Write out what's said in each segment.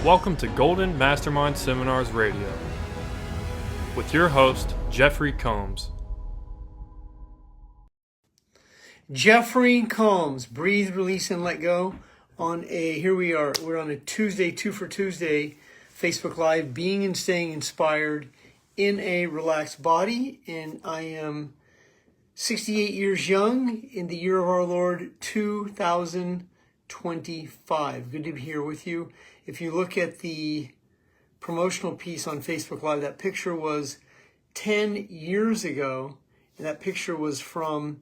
Welcome to Golden Mastermind Seminars Radio with your host, Jeffery Combs. Jeffery Combs, breathe, release, and let go. Here we are. We're on a Tuesday, 2 for Tuesday, Facebook Live, being and staying inspired in a relaxed body. And I am 68 years young in the year of our Lord, 2025. Good to be here with you. If you look at the promotional piece on Facebook Live, that picture was 10 years ago. And that picture was from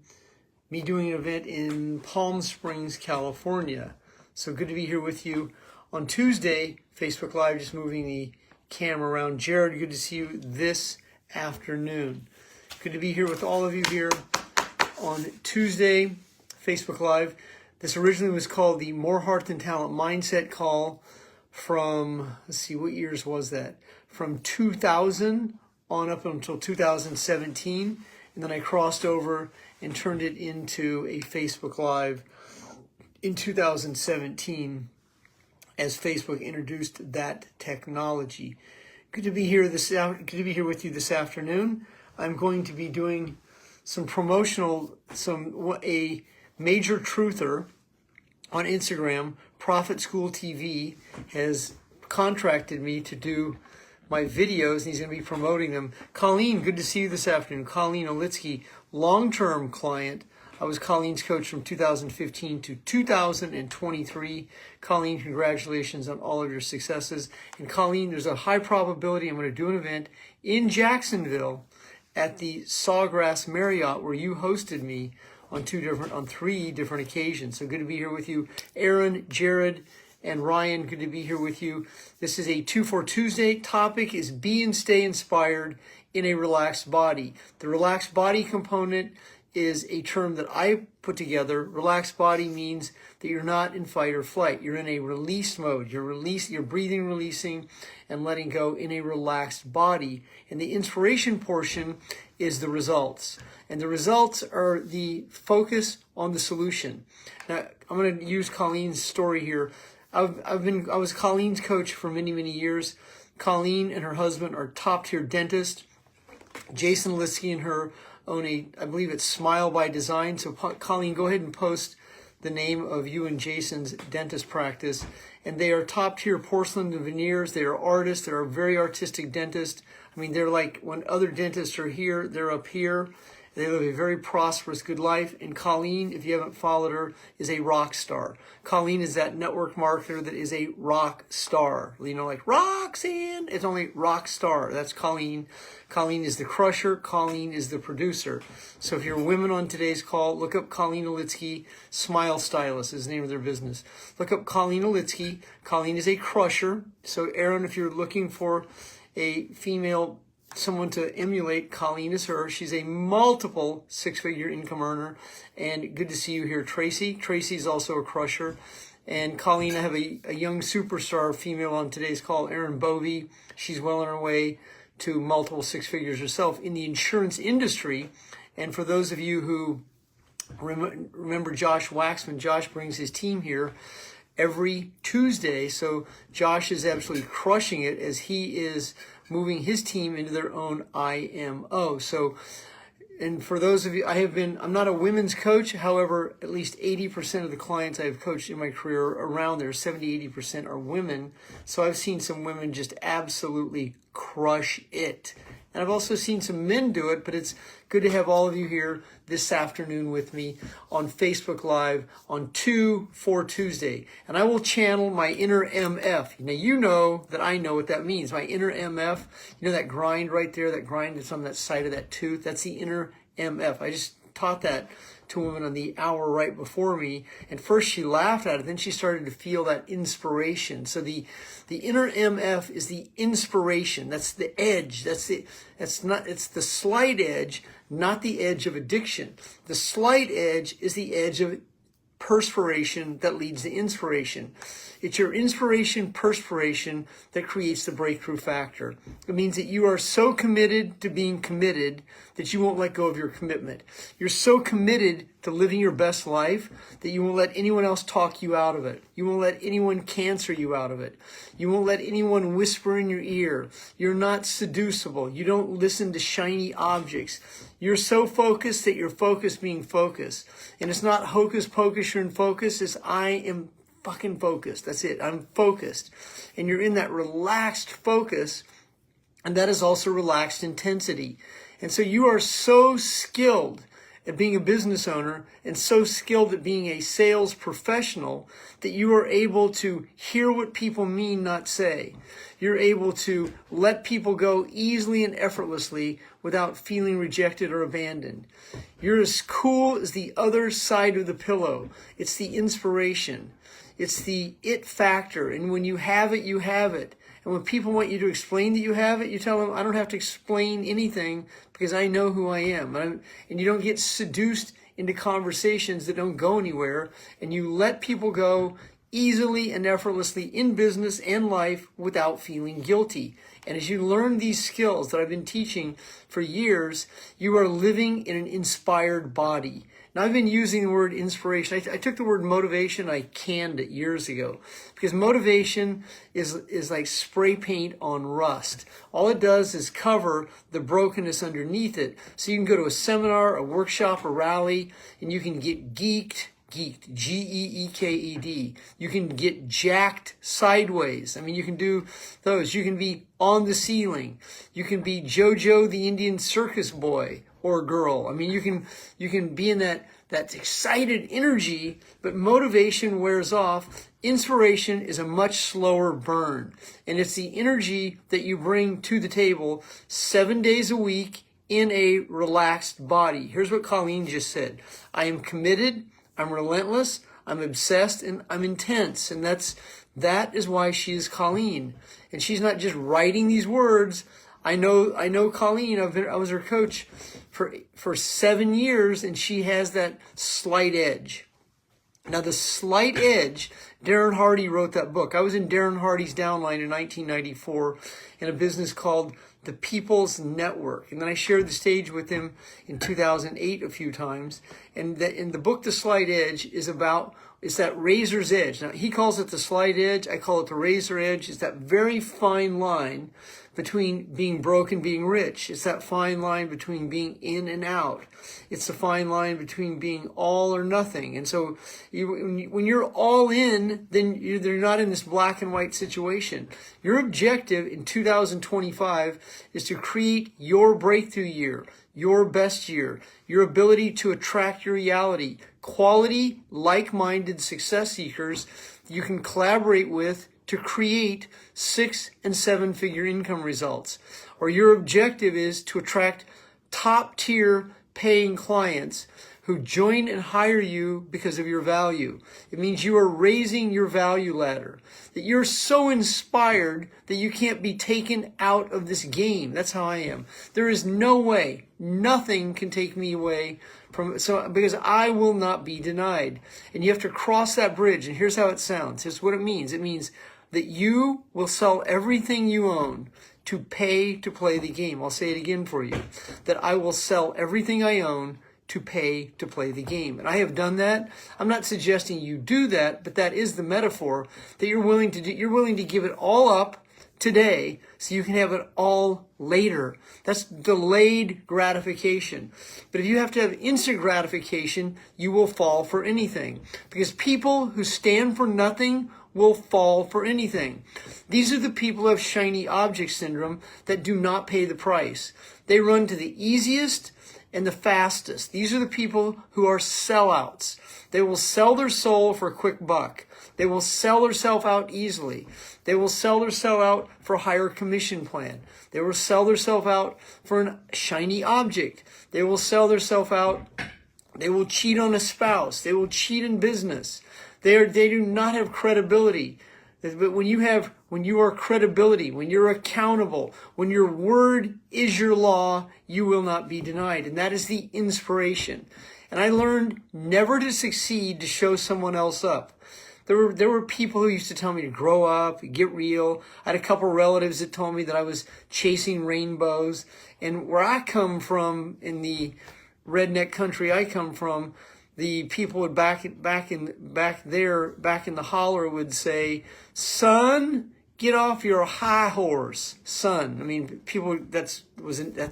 me doing an event in Palm Springs, California. So good to be here with you on Tuesday, Facebook Live, just moving the camera around. Jared, good to see you this afternoon. Good to be here with all of you here on Tuesday, Facebook Live. This originally was called the More Heart Than Talent Mindset Call from, let's see, what years was that? From 2000 on up until 2017. And then I crossed over and turned it into a Facebook Live in 2017 as Facebook introduced that technology. Good to be here with you this afternoon. I'm going to be doing some a major truther on Instagram. Profit School TV has contracted me to do my videos, and he's going to be promoting them. Colleen, good to see you this afternoon. Colleen Olitsky, long-term client. I was Colleen's coach from 2015 to 2023. Colleen, congratulations on all of your successes. And Colleen, there's a high probability I'm going to do an event in Jacksonville at the Sawgrass Marriott where you hosted me on three different occasions. So good to be here with you. Aaron, Jared, and Ryan, good to be here with you. This is a 2 for Tuesday. Topic is be and stay inspired in a relaxed body. The relaxed body component is a term that I put together. Relaxed body means that you're not in fight or flight. You're in a release mode. You're breathing, releasing, and letting go in a relaxed body. And the inspiration portion is the results. And the results are the focus on the solution. Now, I'm going to use Colleen's story here. I was Colleen's coach for many, many years. Colleen and her husband are top-tier dentists. Jason Liskey and her own I believe it's Smile by Design. So Colleen, go ahead and post the name of you and Jason's dentist practice. And they are top-tier porcelain and veneers. They are artists. They're a very artistic dentist. I mean, they're like when other dentists are here, they're up here. They live a very prosperous, good life. And Colleen, if you haven't followed her, is a rock star. Colleen is that network marketer that is a rock star. You know, like Roxanne, it's only rock star. That's Colleen. Colleen is the crusher. Colleen is the producer. So if you're women on today's call, look up Colleen Olitsky. Smile Stylist is the name of their business. Look up Colleen Olitsky. Colleen is a crusher. So Aaron, if you're looking for a female someone to emulate, Colleen is her. She's a multiple six-figure income earner. And good to see you here, Tracy. Tracy's also a crusher. And Colleen, I have a young superstar female on today's call, Erin Bovey. She's well on her way to multiple six figures herself in the insurance industry. And for those of you who remember Josh Waxman, Josh brings his team here every Tuesday. So Josh is absolutely crushing it as he is moving his team into their own IMO. So, and for those of you, I'm not a women's coach. However, at least 80% of the clients I've coached in my career around there, 70-80% are women. So I've seen some women just absolutely crush it. And I've also seen some men do it, but it's good to have all of you here this afternoon with me on Facebook Live on 2 for Tuesday. And I will channel my inner MF. Now, you know that I know what that means. My inner MF, you know that grind right there, that grind that's on that side of that tooth? That's the inner MF. I just taught that to a woman on the hour right before me. And first she laughed at it, then she started to feel that inspiration. So the inner MF is the inspiration. That's the edge. It's the slight edge, not the edge of addiction. The slight edge is the edge of perspiration that leads to inspiration. It's your inspiration, perspiration that creates the breakthrough factor. It means that you are so committed to being committed that you won't let go of your commitment. You're so committed to living your best life, that you won't let anyone else talk you out of it. You won't let anyone cancer you out of it. You won't let anyone whisper in your ear. You're not seducible. You don't listen to shiny objects. You're so focused that you're focused being focused. And it's not hocus pocus you're in focus. It's I am fucking focused. That's it. I'm focused. And you're in that relaxed focus. And that is also relaxed intensity. And so you are so skilled at being a business owner and so skilled at being a sales professional that you are able to hear what people mean, not say. You're able to let people go easily and effortlessly without feeling rejected or abandoned. You're as cool as the other side of the pillow. It's the inspiration. It's the it factor. And when you have it, you have it. And when people want you to explain that you have it, you tell them, I don't have to explain anything because I know who I am. And you don't get seduced into conversations that don't go anywhere. And you let people go easily and effortlessly in business and life without feeling guilty. And as you learn these skills that I've been teaching for years, you are living in an inspired body. Now, I've been using the word inspiration. I took the word motivation, I canned it years ago. Because motivation is like spray paint on rust. All it does is cover the brokenness underneath it. So you can go to a seminar, a workshop, a rally, and you can get geeked, Geeked. You can get jacked sideways. I mean, you can do those. You can be on the ceiling. You can be JoJo the Indian circus boy or girl. I mean, you can be in that excited energy, but motivation wears off. Inspiration is a much slower burn. And it's the energy that you bring to the table 7 days a week in a relaxed body. Here's what Colleen just said. I am committed. I'm relentless, I'm obsessed, and I'm intense. And that is why she is Colleen. And she's not just writing these words. I know Colleen. I was her coach for 7 years, and she has that slight edge. Now, the slight edge, Darren Hardy wrote that book. I was in Darren Hardy's downline in 1994 in a business called The People's Network. And then I shared the stage with him in 2008 a few times. And in the book, The Slight Edge is that razor's edge. Now, he calls it the slight edge. I call it the razor edge. It's that very fine line between being broke and being rich. It's that fine line between being in and out. It's the fine line between being all or nothing. And so when you're all in, then you're not in this black and white situation. Your objective in 2025 is to create your breakthrough year, your best year, your ability to attract your reality, quality, like-minded success seekers you can collaborate with to create 6 and 7 figure income results. Or your objective is to attract top tier paying clients who join and hire you because of your value. It means you are raising your value ladder, that you're so inspired that you can't be taken out of this game. That's how I am. There is no way, nothing can take me away from because I will not be denied. And you have to cross that bridge. And here's how it sounds. Here's what it means. It means that you will sell everything you own to pay to play the game. I'll say it again for you. That I will sell everything I own to pay to play the game. And I have done that. I'm not suggesting you do that, but that is the metaphor that you're willing to do. You're willing to give it all up today so you can have it all later. That's delayed gratification. But if you have to have instant gratification, you will fall for anything. Because people who stand for nothing will fall for anything. These are the people who have shiny object syndrome that do not pay the price. They run to the easiest and the fastest. These are the people who are sellouts. They will sell their soul for a quick buck. They will sell themselves out easily. They will sell themselves out for a higher commission plan. They will sell themselves out for a shiny object. They will sell themselves out. They will cheat on a spouse. They will cheat in business. They do not have credibility. But when you are credibility, when you're accountable, when your word is your law, you will not be denied. And that is the inspiration. And I learned never to succeed to show someone else up. There were people who used to tell me to grow up, get real. I had a couple relatives that told me that I was chasing rainbows. And where I come from, in the redneck country I come from, the people would back in the holler would say, "Son, get off your high horse, son." I mean, people, that's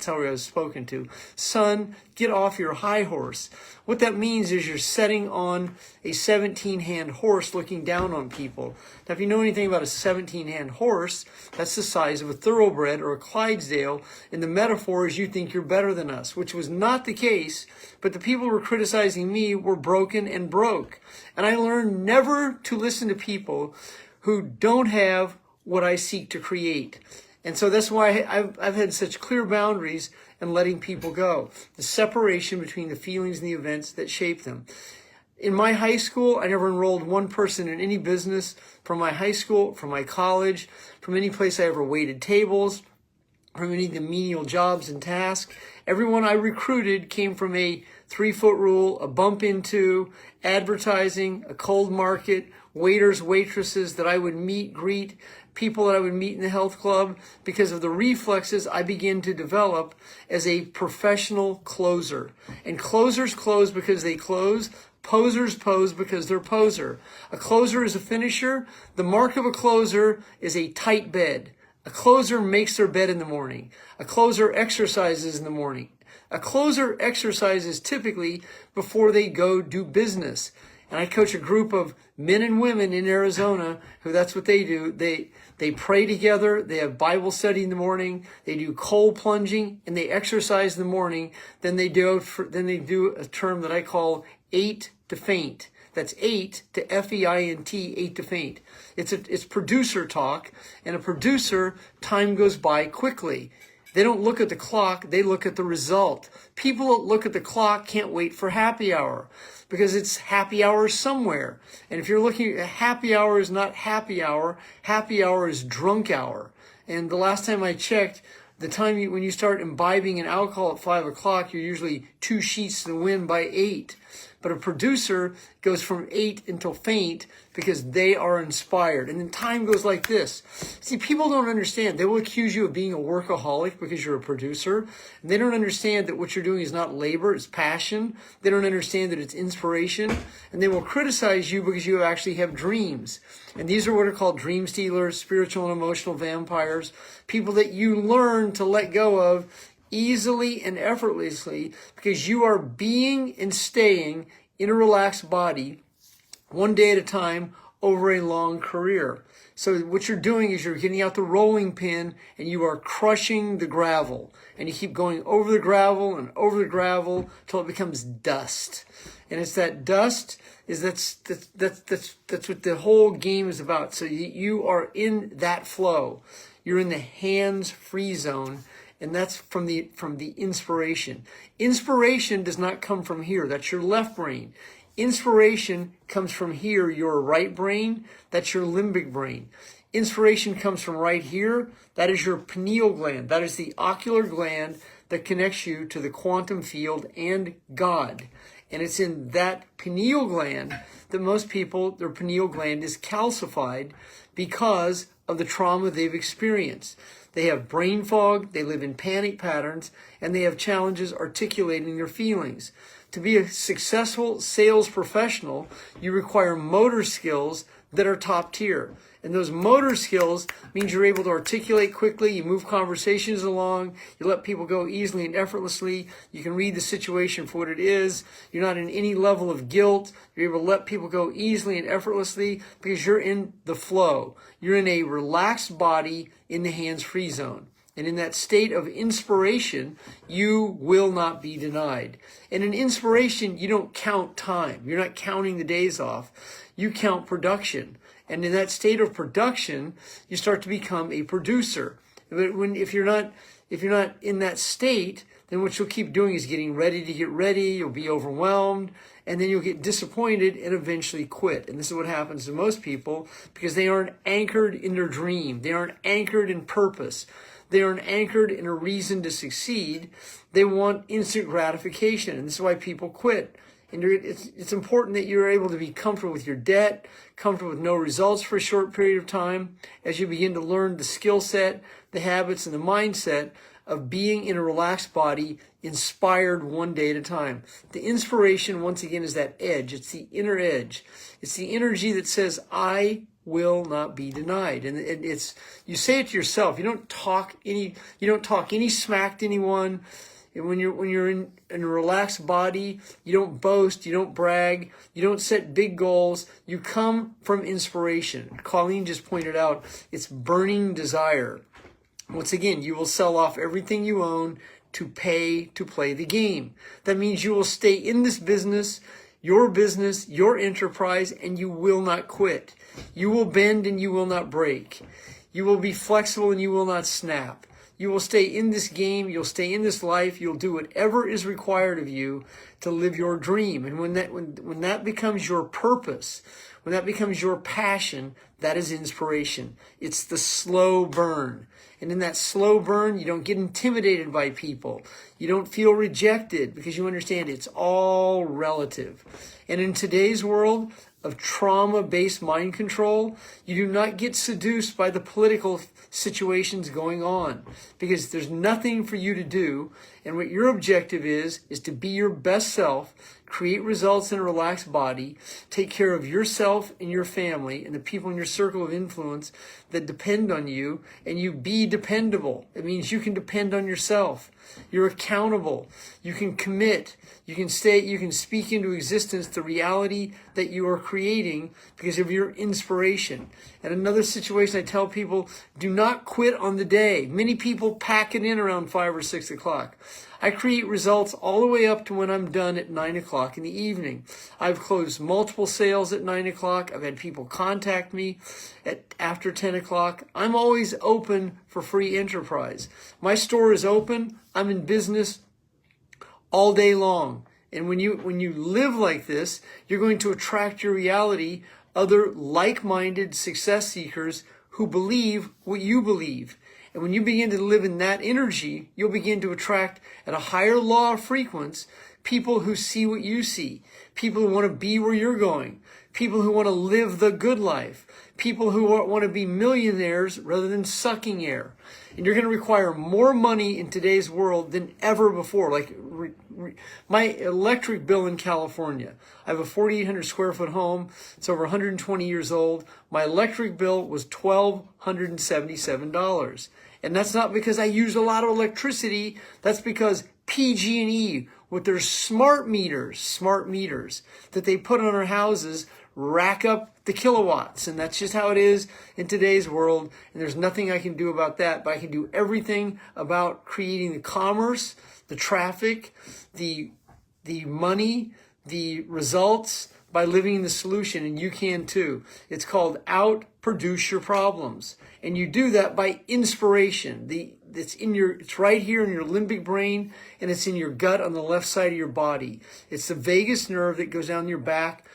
how I was spoken to. "Son, get off your high horse." What that means is you're setting on a 17-hand horse looking down on people. Now, if you know anything about a 17-hand horse, that's the size of a thoroughbred or a Clydesdale, and the metaphor is you think you're better than us, which was not the case, but the people who were criticizing me were broken and broke. And I learned never to listen to people who don't have what I seek to create. And so that's why I've had such clear boundaries in letting people go. The separation between the feelings and the events that shape them. In my high school, I never enrolled one person in any business from my high school, from my college, from any place I ever waited tables, from any of the menial jobs and tasks. Everyone I recruited came from a 3-foot rule, a bump into, advertising, a cold market, waiters, waitresses that I would meet, greet, people that I would meet in the health club, because of the reflexes I began to develop as a professional closer. And closers close because they close. Posers pose because they're poser. A closer is a finisher. The mark of a closer is a tight bed. A closer makes their bed in the morning. A closer exercises in the morning. A closer exercises typically before they go do business. And I coach a group of men and women in Arizona who that's what they do. They pray together. They have Bible study in the morning. They do cold plunging and they exercise in the morning. Then they do a term that I call 8 to faint. That's 8 to FEINT, 8 to faint. It's producer talk, and a producer, time goes by quickly. They don't look at the clock, they look at the result. People that look at the clock can't wait for happy hour because it's happy hour somewhere. And if you're looking at happy hour is not happy hour is drunk hour. And the last time I checked, the time when you start imbibing in alcohol at 5 o'clock, you're usually 2 sheets to the wind by 8. But a producer goes from 8 until faint because they are inspired. And then time goes like this. See, people don't understand. They will accuse you of being a workaholic because you're a producer. And they don't understand that what you're doing is not labor, it's passion. They don't understand that it's inspiration. And they will criticize you because you actually have dreams. And these are what are called dream stealers, spiritual and emotional vampires, people that you learn to let go of easily and effortlessly because you are being and staying in a relaxed body one day at a time over a long career. So what you're doing is you're getting out the rolling pin and you are crushing the gravel, and you keep going over the gravel and over the gravel till it becomes dust. And it's that dust that's what the whole game is about. So you are in that flow. You're in the hands-free zone. And that's from the inspiration. Inspiration does not come from here. That's your left brain. Inspiration comes from here, your right brain. That's your limbic brain. Inspiration comes from right here. That is your pineal gland. That is the ocular gland that connects you to the quantum field and God. And it's in that pineal gland that most people, their pineal gland is calcified because of the trauma they've experienced. They have brain fog, they live in panic patterns, and they have challenges articulating their feelings. To be a successful sales professional, you require motor skills that are top tier. And those motor skills means you're able to articulate quickly, you move conversations along, you let people go easily and effortlessly, you can read the situation for what it is, you're not in any level of guilt, you're able to let people go easily and effortlessly because you're in the flow. You're in a relaxed body in the hands-free zone. And in that state of inspiration, you will not be denied. And in inspiration, you don't count time. You're not counting the days off. You count production. And in that state of production, you start to become a producer. But if you're not in that state, then what you'll keep doing is getting ready to get ready. You'll be overwhelmed, and then you'll get disappointed and eventually quit. And this is what happens to most people because they aren't anchored in their dream. They aren't anchored in purpose. They aren't anchored in a reason to succeed. They want instant gratification, and this is why people quit. And it's important that you're able to be comfortable with your debt, comfortable with no results for a short period of time, as you begin to learn the skill set, the habits, and the mindset of being in a relaxed body, inspired one day at a time. The inspiration, once again, is that edge. It's the inner edge. It's the energy that says, I will not be denied. And it's, you say it to yourself. You don't talk any smack to anyone. And when you're in a relaxed body, you don't boast, you don't brag, you don't set big goals. You come from inspiration. Colleen just pointed out, it's burning desire. Once again, you will sell off everything you own to pay to play the game. That means you will stay in this business, your enterprise, and you will not quit. You will bend and you will not break. You will be flexible and you will not snap. You will stay in this game. You'll stay in this life. You'll do whatever is required of you to live your dream. And when that becomes your purpose, when that becomes your passion, that is inspiration. It's the slow burn. And in that slow burn, you don't get intimidated by people. You don't feel rejected because you understand it's all relative. And in today's world of trauma-based mind control, you do not get seduced by the political situations going on because there's nothing for you to do. And what your objective is to be your best self, create results in a relaxed body, take care of yourself and your family and the people in your circle of influence that depend on you, and you be dependable. It means you can depend on yourself. You're accountable. You can commit. You can speak into existence the reality that you are creating because of your inspiration. And another situation I tell people, do not quit on the day. Many people pack it in around 5 or 6 o'clock. I create results all the way up to when I'm done at 9 o'clock in the evening. I've closed multiple sales at 9 o'clock. I've had people contact me after 10 o'clock. I'm always open for free enterprise. My store is open. I'm in business all day long. And when you live like this, you're going to attract your reality other like-minded success seekers who believe what you believe. And when you begin to live in that energy, you'll begin to attract at a higher law of frequency people who see what you see, people who want to be where you're going, people who want to live the good life, people who want to be millionaires rather than sucking air. And you're going to require more money in today's world than ever before. Like my electric bill in California, I have a 4,800 square foot home. It's over 120 years old. My electric bill was $1,277. And that's not because I use a lot of electricity. That's because PG&E, with their smart meters that they put on our houses, rack up the kilowatts. And that's just how it is in today's world. And there's nothing I can do about that, but I can do everything about creating the commerce, the traffic, the money, the results by living in the solution. And you can too. It's called outproduce your problems. And you do that by inspiration. It's right here in your limbic brain, and it's in your gut on the left side of your body. It's the vagus nerve that goes down your back,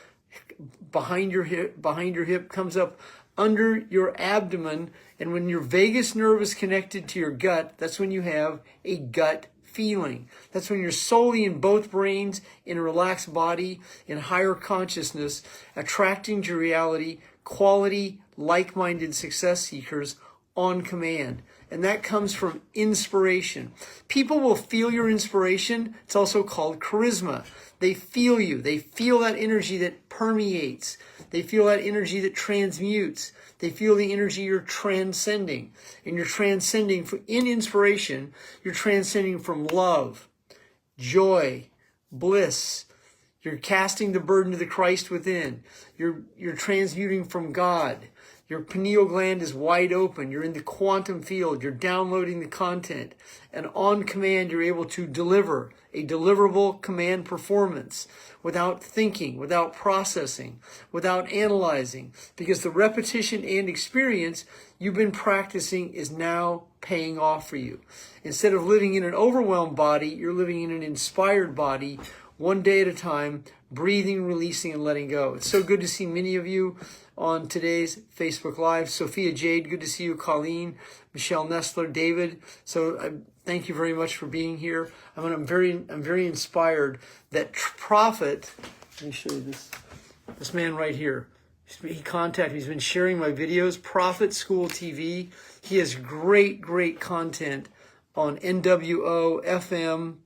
behind your hip, comes up under your abdomen. And when your vagus nerve is connected to your gut, that's when you have a gut feeling. That's when you're solely in both brains, in a relaxed body, in higher consciousness, attracting to reality quality, like-minded success seekers on command. And that comes from inspiration. People will feel your inspiration. It's also called charisma. They feel you. They feel that energy that permeates. They feel that energy that transmutes. They feel the energy you're transcending. And you're transcending in inspiration. You're transcending from love, joy, bliss. You're casting the burden to the Christ within. You're transmuting from God. Your pineal gland is wide open. You're in the quantum field. You're downloading the content. And on command, you're able to deliver a deliverable command performance without thinking, without processing, without analyzing. Because the repetition and experience you've been practicing is now paying off for you. Instead of living in an overwhelmed body, you're living in an inspired body, one day at a time, breathing, releasing, and letting go. It's so good to see many of you on today's Facebook Live. Sophia Jade, good to see you. Colleen, Michelle Nestler, David. So thank you very much for being here. I'm very inspired that Prophet, let me show you this man right here. He's been sharing my videos, Prophet School TV. He has great content on NWO, FM,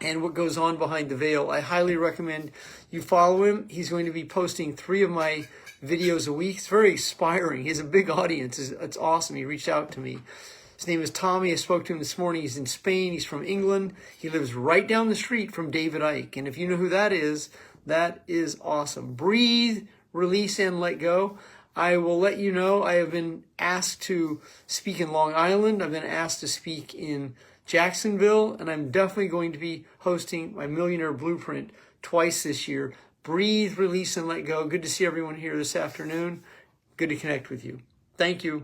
and what goes on behind the veil. I highly recommend you follow him. He's going to be posting 3 of my videos a week. It's very inspiring. He has a big audience. It's awesome. He reached out to me. His name is Tommy. I spoke to him this morning. He's in Spain. He's from England. He lives right down the street from David Icke. And if you know who that is awesome. Breathe, release, and let go. I will let you know I have been asked to speak in Long Island. I've been asked to speak in Jacksonville, and I'm definitely going to be hosting my Millionaire Blueprint twice this year. Breathe, release, and let go. Good to see everyone here this afternoon. Good to connect with you. Thank you.